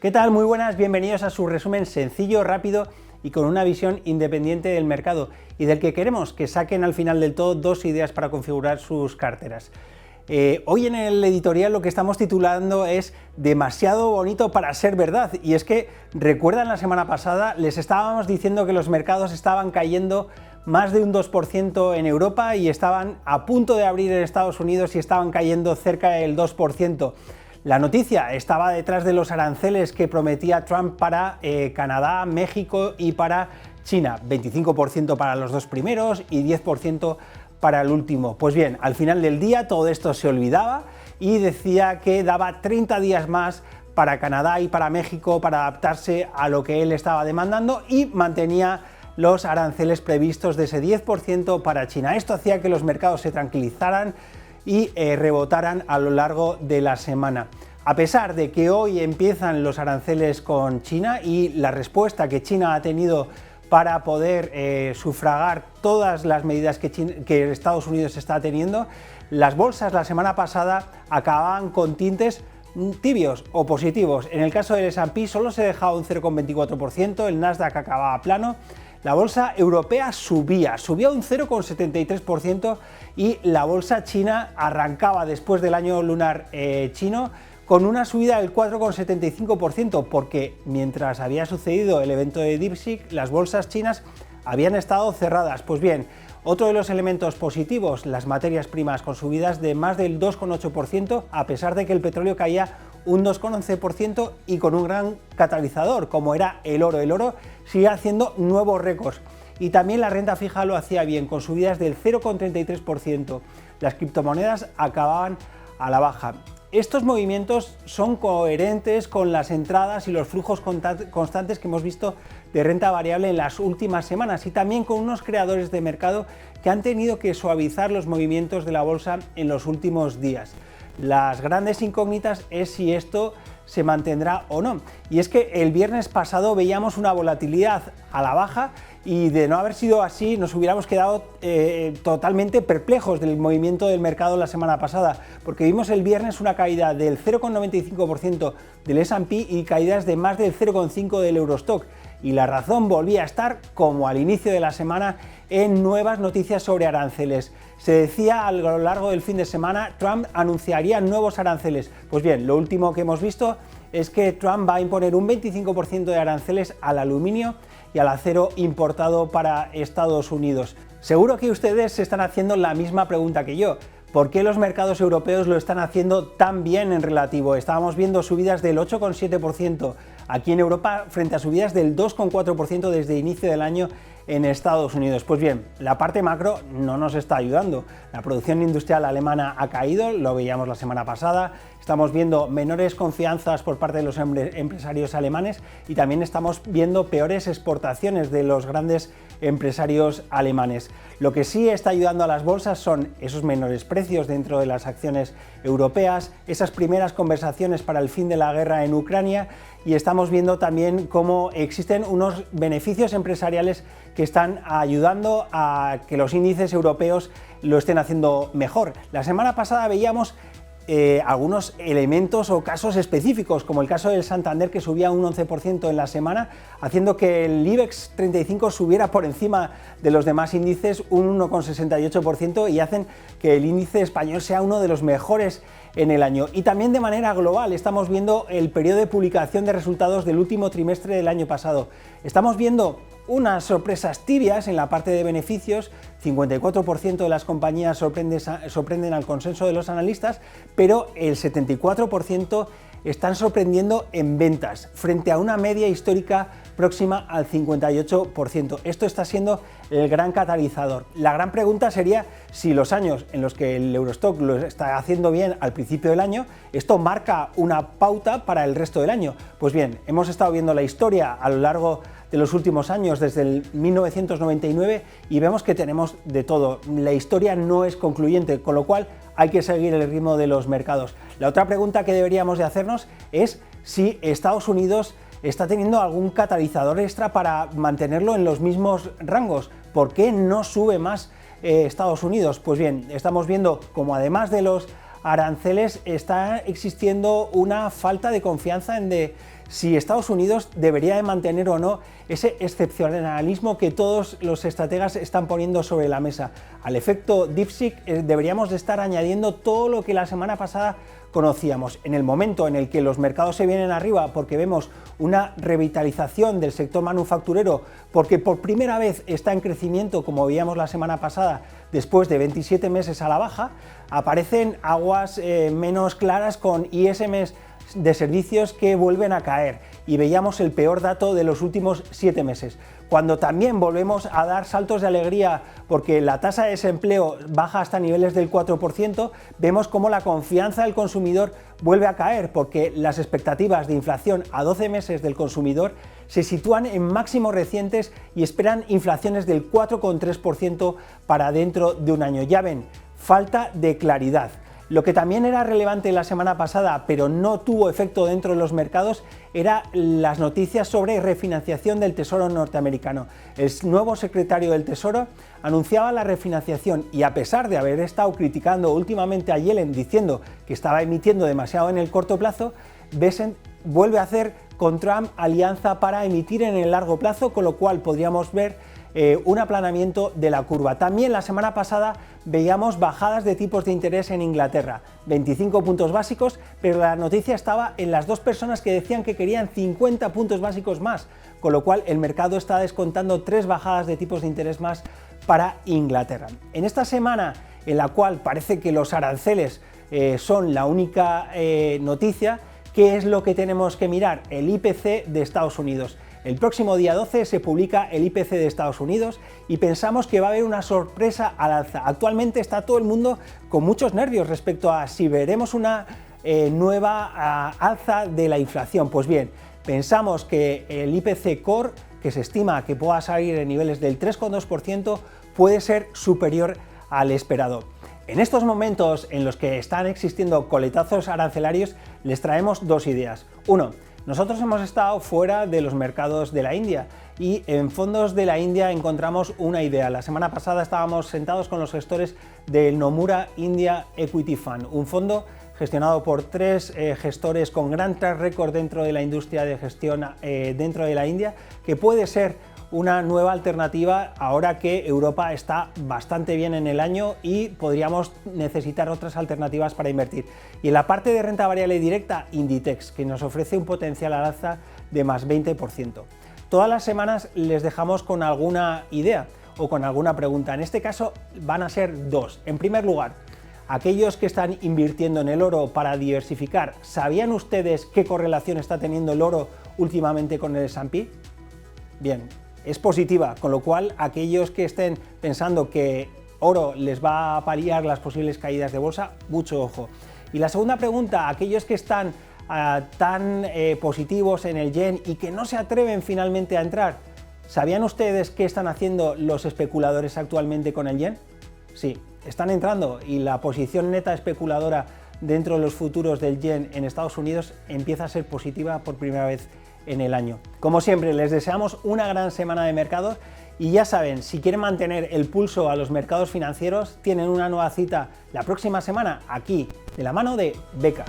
¿Qué tal? Muy buenas, bienvenidos a su resumen sencillo, rápido y con una visión independiente del mercado y del que queremos que saquen al final del todo dos ideas para configurar sus carteras. Hoy en el editorial lo que estamos titulando es demasiado bonito para ser verdad, y es que recuerdan la semana pasada les estábamos diciendo que los mercados estaban cayendo más de un 2% en Europa y estaban a punto de abrir en Estados Unidos y estaban cayendo cerca del 2%. La noticia estaba detrás de los aranceles que prometía Trump para Canadá, México y para China, 25% para los dos primeros y 10% para el último. Pues bien, al final del día todo esto se olvidaba y decía que daba 30 días más para Canadá y para México para adaptarse a lo que él estaba demandando y mantenía los aranceles previstos de ese 10% para China. Esto hacía que los mercados se tranquilizaran y rebotaran a lo largo de la semana. A pesar de que hoy empiezan los aranceles con China y la respuesta que China ha tenido para poder sufragar todas las medidas que Estados Unidos está teniendo, las bolsas la semana pasada acababan con tintes tibios o positivos. En el caso del S&P solo se dejaba un 0,24%, el Nasdaq acababa plano. La bolsa europea subía un 0,73% y la bolsa china arrancaba después del año lunar chino con una subida del 4,75%, porque mientras había sucedido el evento de DeepSeek, las bolsas chinas habían estado cerradas. Pues bien, otro de los elementos positivos, las materias primas con subidas de más del 2,8%, a pesar de que el petróleo caía un 2,11% y con un gran catalizador como era el oro. El oro sigue haciendo nuevos récords y también la renta fija lo hacía bien, con subidas del 0,33%. Las criptomonedas acababan a la baja. Estos movimientos son coherentes con las entradas y los flujos constantes que hemos visto de renta variable en las últimas semanas y también con unos creadores de mercado que han tenido que suavizar los movimientos de la bolsa en los últimos días. Las grandes incógnitas es si esto se mantendrá o no. Y es que el viernes pasado veíamos una volatilidad a la baja y de no haber sido así nos hubiéramos quedado totalmente perplejos del movimiento del mercado la semana pasada, porque vimos el viernes una caída del 0,95% del S&P y caídas de más del 0,5% del Eurostock. Y la razón volvía a estar, como al inicio de la semana, en nuevas noticias sobre aranceles. Se decía a lo largo del fin de semana, Trump anunciaría nuevos aranceles. Pues bien, lo último que hemos visto es que Trump va a imponer un 25% de aranceles al aluminio y al acero importado para Estados Unidos. Seguro que ustedes se están haciendo la misma pregunta que yo. ¿Por qué los mercados europeos lo están haciendo tan bien en relativo? Estábamos viendo subidas del 8,7% aquí en Europa frente a subidas del 2,4% desde el inicio del año en Estados Unidos. Pues bien, la parte macro no nos está ayudando. La producción industrial alemana ha caído, lo veíamos la semana pasada. Estamos viendo menores confianzas por parte de los empresarios alemanes y también estamos viendo peores exportaciones de los grandes empresarios alemanes. Lo que sí está ayudando a las bolsas son esos menores precios dentro de las acciones europeas, esas primeras conversaciones para el fin de la guerra en Ucrania, y estamos viendo también cómo existen unos beneficios empresariales que están ayudando a que los índices europeos lo estén haciendo mejor. La semana pasada veíamos algunos elementos o casos específicos, como el caso del Santander, que subía un 11% en la semana, haciendo que el IBEX 35 subiera por encima de los demás índices un 1,68% y hacen que el índice español sea uno de los mejores en el año. Y también de manera global estamos viendo el periodo de publicación de resultados del último trimestre del año pasado. Estamos viendo unas sorpresas tibias en la parte de beneficios, 54% de las compañías sorprenden al consenso de los analistas, pero el 74% están sorprendiendo en ventas, frente a una media histórica próxima al 58%. Esto está siendo el gran catalizador. La gran pregunta sería si los años en los que el Eurostock lo está haciendo bien al principio del año, esto marca una pauta para el resto del año. Pues bien, hemos estado viendo la historia a lo largo de los últimos años, desde el 1999, y vemos que tenemos de todo. La historia no es concluyente, con lo cual hay que seguir el ritmo de los mercados. La otra pregunta que deberíamos de hacernos es si Estados Unidos está teniendo algún catalizador extra para mantenerlo en los mismos rangos. ¿Por qué no sube más Estados Unidos? Pues bien, estamos viendo como además de los aranceles está existiendo una falta de confianza en si Estados Unidos debería de mantener o no ese excepcionalismo que todos los estrategas están poniendo sobre la mesa. Al efecto DeepSeek deberíamos de estar añadiendo todo lo que la semana pasada conocíamos. En el momento en el que los mercados se vienen arriba porque vemos una revitalización del sector manufacturero, porque por primera vez está en crecimiento, como veíamos la semana pasada, después de 27 meses a la baja, aparecen aguas menos claras con ISMs de servicios que vuelven a caer y veíamos el peor dato de los últimos 7 meses. Cuando también volvemos a dar saltos de alegría porque la tasa de desempleo baja hasta niveles del 4%, vemos cómo la confianza del consumidor vuelve a caer porque las expectativas de inflación a 12 meses del consumidor se sitúan en máximos recientes y esperan inflaciones del 4,3% para dentro de un año. Ya ven, falta de claridad. Lo que también era relevante la semana pasada, pero no tuvo efecto dentro de los mercados, eran las noticias sobre refinanciación del Tesoro norteamericano. El nuevo secretario del Tesoro anunciaba la refinanciación y, a pesar de haber estado criticando últimamente a Yellen diciendo que estaba emitiendo demasiado en el corto plazo, Bessent vuelve a hacer con Trump alianza para emitir en el largo plazo, con lo cual podríamos ver un aplanamiento de la curva. También la semana pasada veíamos bajadas de tipos de interés en Inglaterra, 25 puntos básicos, pero la noticia estaba en las dos personas que decían que querían 50 puntos básicos más, con lo cual el mercado está descontando 3 bajadas de tipos de interés más para Inglaterra. En esta semana en la cual parece que los aranceles son la única noticia, ¿qué es lo que tenemos que mirar? El IPC de Estados Unidos. El próximo día 12 se publica el IPC de Estados Unidos y pensamos que va a haber una sorpresa al alza. Actualmente está todo el mundo con muchos nervios respecto a si veremos una nueva alza de la inflación. Pues bien, pensamos que el IPC Core, que se estima que pueda salir en niveles del 3,2%, puede ser superior al esperado. En estos momentos en los que están existiendo coletazos arancelarios, les traemos dos ideas. Uno, nosotros hemos estado fuera de los mercados de la India y en fondos de la India encontramos una idea. La semana pasada estábamos sentados con los gestores del Nomura India Equity Fund, un fondo gestionado por 3 gestores con gran track record dentro de la industria de gestión dentro de la India, que puede ser una nueva alternativa ahora que Europa está bastante bien en el año y podríamos necesitar otras alternativas para invertir. Y en la parte de renta variable directa, Inditex, que nos ofrece un potencial al alza de más 20%. Todas las semanas les dejamos con alguna idea o con alguna pregunta. En este caso van a ser dos. En primer lugar, aquellos que están invirtiendo en el oro para diversificar, ¿sabían ustedes qué correlación está teniendo el oro últimamente con el S&P? Bien, es positiva, con lo cual aquellos que estén pensando que oro les va a paliar las posibles caídas de bolsa, mucho ojo. Y la segunda pregunta, aquellos que están tan positivos en el yen y que no se atreven finalmente a entrar, ¿sabían ustedes qué están haciendo los especuladores actualmente con el yen? Sí, están entrando y la posición neta especuladora dentro de los futuros del yen en Estados Unidos empieza a ser positiva por primera vez en el año. Como siempre, les deseamos una gran semana de mercados y ya saben, si quieren mantener el pulso a los mercados financieros, tienen una nueva cita la próxima semana aquí, de la mano de Beca.